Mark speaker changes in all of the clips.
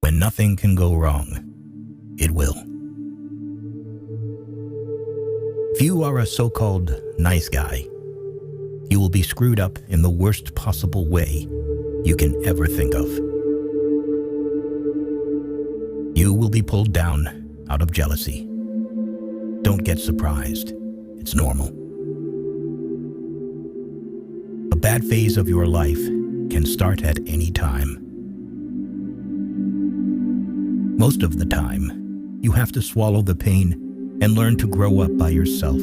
Speaker 1: When nothing can go wrong, it will. If you are a so-called nice guy, you will be screwed up in the worst possible way you can ever think of. You will be pulled down out of jealousy. Don't get surprised. It's normal. A bad phase of your life can start at any time. Most of the time, you have to swallow the pain and learn to grow up by yourself.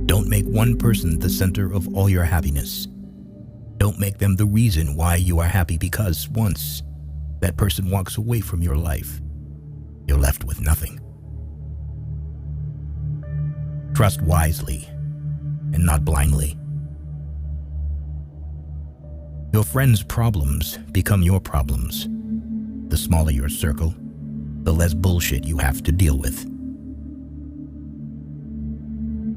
Speaker 1: Don't make one person the center of all your happiness. Don't make them the reason why you are happy, because once that person walks away from your life, you're left with nothing. Trust wisely and not blindly. Your friends' problems become your problems. The smaller your circle, the less bullshit you have to deal with.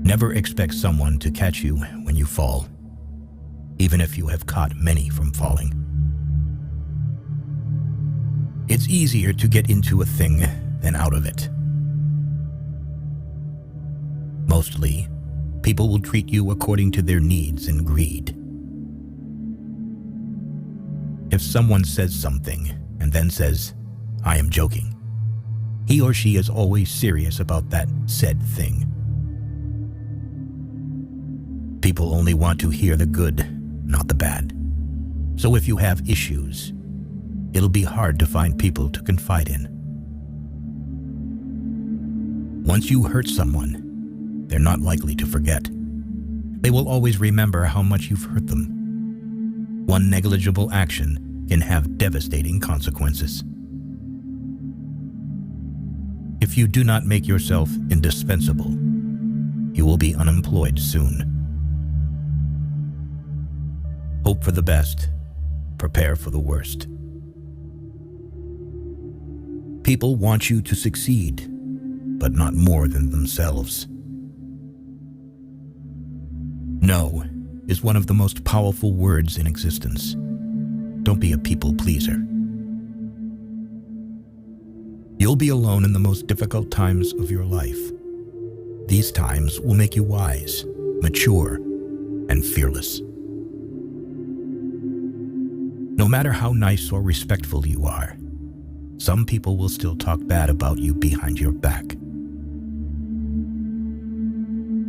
Speaker 1: Never expect someone to catch you when you fall, even if you have caught many from falling. It's easier to get into a thing than out of it. Mostly, people will treat you according to their needs and greed. If someone says something and then says, "I am joking," he or she is always serious about that said thing. People only want to hear the good, not the bad. So if you have issues, it'll be hard to find people to confide in. Once you hurt someone, they're not likely to forget. They will always remember how much you've hurt them. One negligible action can have devastating consequences. If you do not make yourself indispensable, you will be unemployed soon. Hope for the best, prepare for the worst. People want you to succeed, but not more than themselves. No is one of the most powerful words in existence. Don't be a people pleaser. You'll be alone in the most difficult times of your life. These times will make you wise, mature, and fearless. No matter how nice or respectful you are, some people will still talk bad about you behind your back.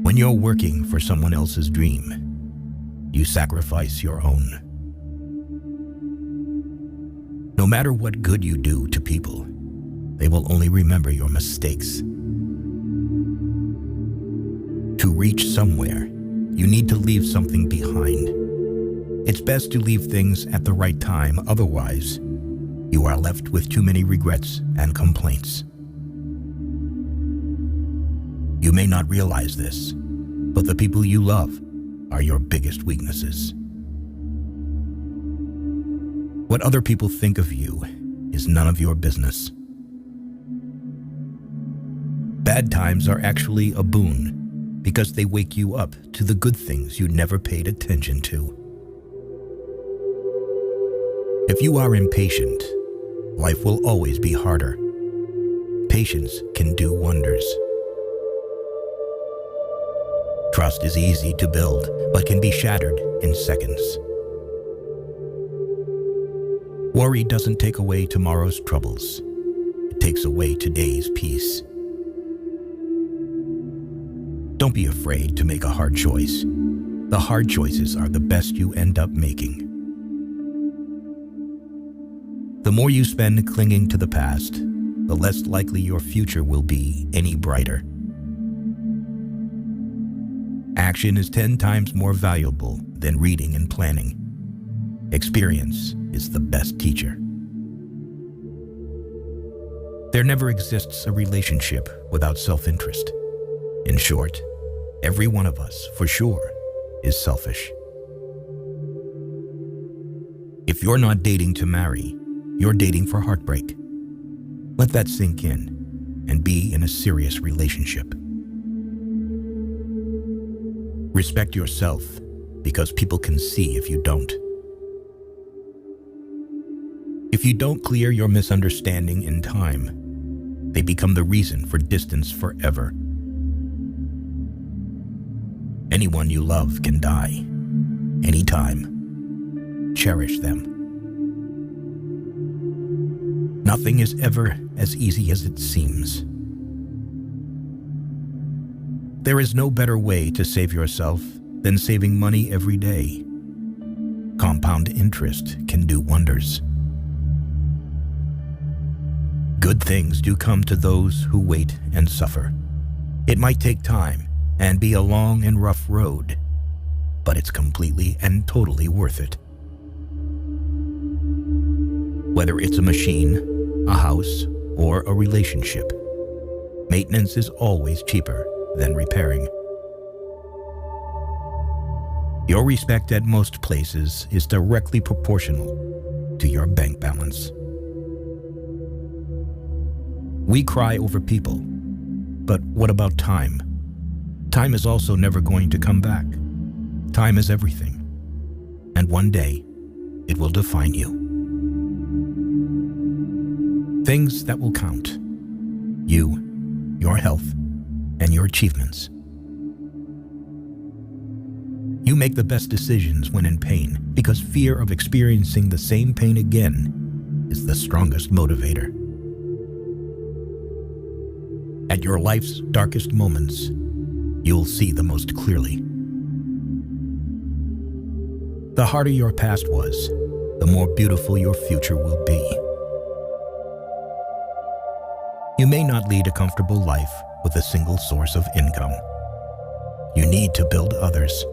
Speaker 1: When you're working for someone else's dream, you sacrifice your own. No matter what good you do to people, they will only remember your mistakes. To reach somewhere, you need to leave something behind. It's best to leave things at the right time, otherwise, you are left with too many regrets and complaints. You may not realize this, but the people you love are your biggest weaknesses. What other people think of you is none of your business. Bad times are actually a boon because they wake you up to the good things you never paid attention to. If you are impatient, life will always be harder. Patience can do wonders. Trust is easy to build, but can be shattered in seconds. Worry doesn't take away tomorrow's troubles. It takes away today's peace. Don't be afraid to make a hard choice. The hard choices are the best you end up making. The more you spend clinging to the past, the less likely your future will be any brighter. Action is 10 times more valuable than reading and planning. Experience is the best teacher. There never exists a relationship without self-interest. In short, every one of us, for sure, is selfish. If you're not dating to marry, you're dating for heartbreak. Let that sink in and be in a serious relationship. Respect yourself, because people can see if you don't. If you don't clear your misunderstanding in time, they become the reason for distance forever. Anyone you love can die, anytime. Cherish them. Nothing is ever as easy as it seems. There is no better way to save yourself than saving money every day. Compound interest can do wonders. Good things do come to those who wait and suffer. It might take time and be a long and rough road, but it's completely and totally worth it. Whether it's a machine, a house, or a relationship, maintenance is always cheaper than repairing. Your respect at most places is directly proportional to your bank balance. We cry over people, but what about time? Time is also never going to come back. Time is everything, and one day it will define you. Things that will count: you, your health, and your achievements. You make the best decisions when in pain, because fear of experiencing the same pain again is the strongest motivator. At your life's darkest moments, you'll see the most clearly. The harder your past was, the more beautiful your future will be. You may not lead a comfortable life with a single source of income. You need to build others.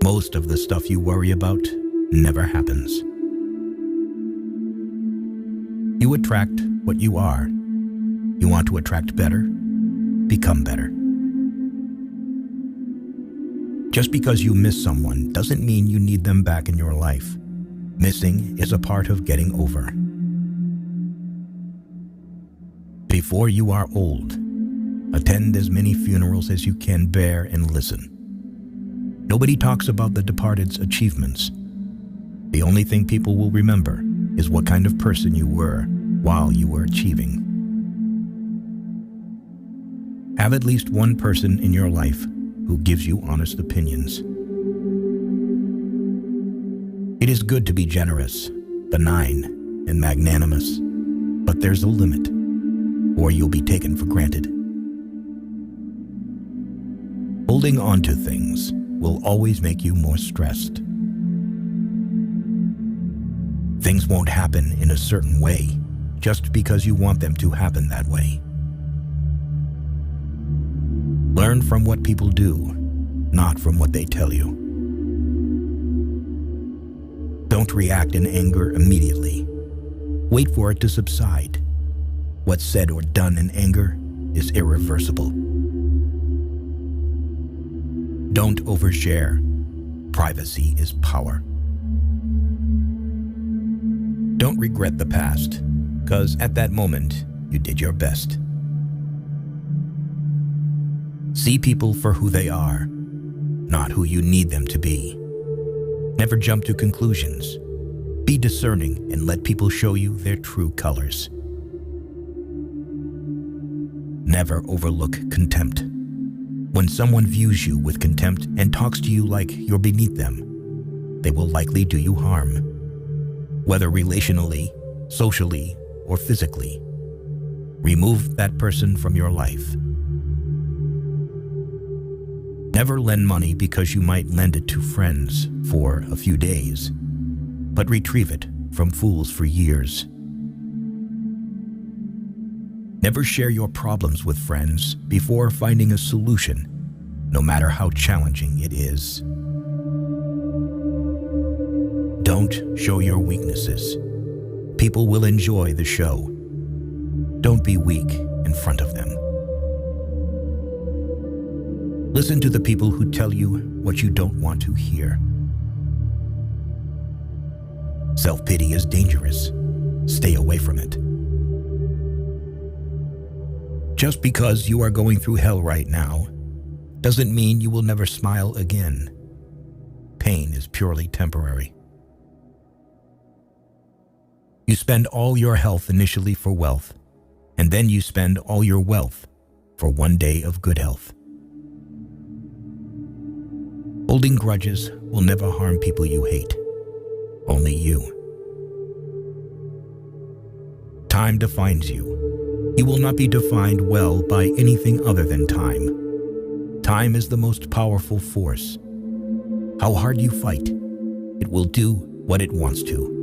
Speaker 1: Most of the stuff you worry about never happens. You attract what you are. You want to attract better? Become better. Just because you miss someone doesn't mean you need them back in your life. Missing is a part of getting over. Before you are old, attend as many funerals as you can bear and listen. Nobody talks about the departed's achievements. The only thing people will remember is what kind of person you were while you were achieving. Have at least one person in your life who gives you honest opinions. It is good to be generous, benign, and magnanimous, but there's a limit, or you'll be taken for granted. Holding on to things will always make you more stressed. Things won't happen in a certain way just because you want them to happen that way. Learn from what people do, not from what they tell you. Don't react in anger immediately. Wait for it to subside. What's said or done in anger is irreversible. Don't overshare. Privacy is power. Don't regret the past, because at that moment, you did your best. See people for who they are, not who you need them to be. Never jump to conclusions. Be discerning and let people show you their true colors. Never overlook contempt. When someone views you with contempt and talks to you like you're beneath them, they will likely do you harm, whether relationally, socially, or physically. Remove that person from your life. Never lend money because you might lend it to friends for a few days, but retrieve it from fools for years. Never share your problems with friends before finding a solution, no matter how challenging it is. Don't show your weaknesses. People will enjoy the show. Don't be weak in front of them. Listen to the people who tell you what you don't want to hear. Self-pity is dangerous. Stay away from it. Just because you are going through hell right now doesn't mean you will never smile again. Pain is purely temporary. You spend all your health initially for wealth, and then you spend all your wealth for one day of good health. Holding grudges will never harm people you hate, only you. Time defines you. You will not be defined well by anything other than time. Time is the most powerful force. How hard you fight, it will do what it wants to.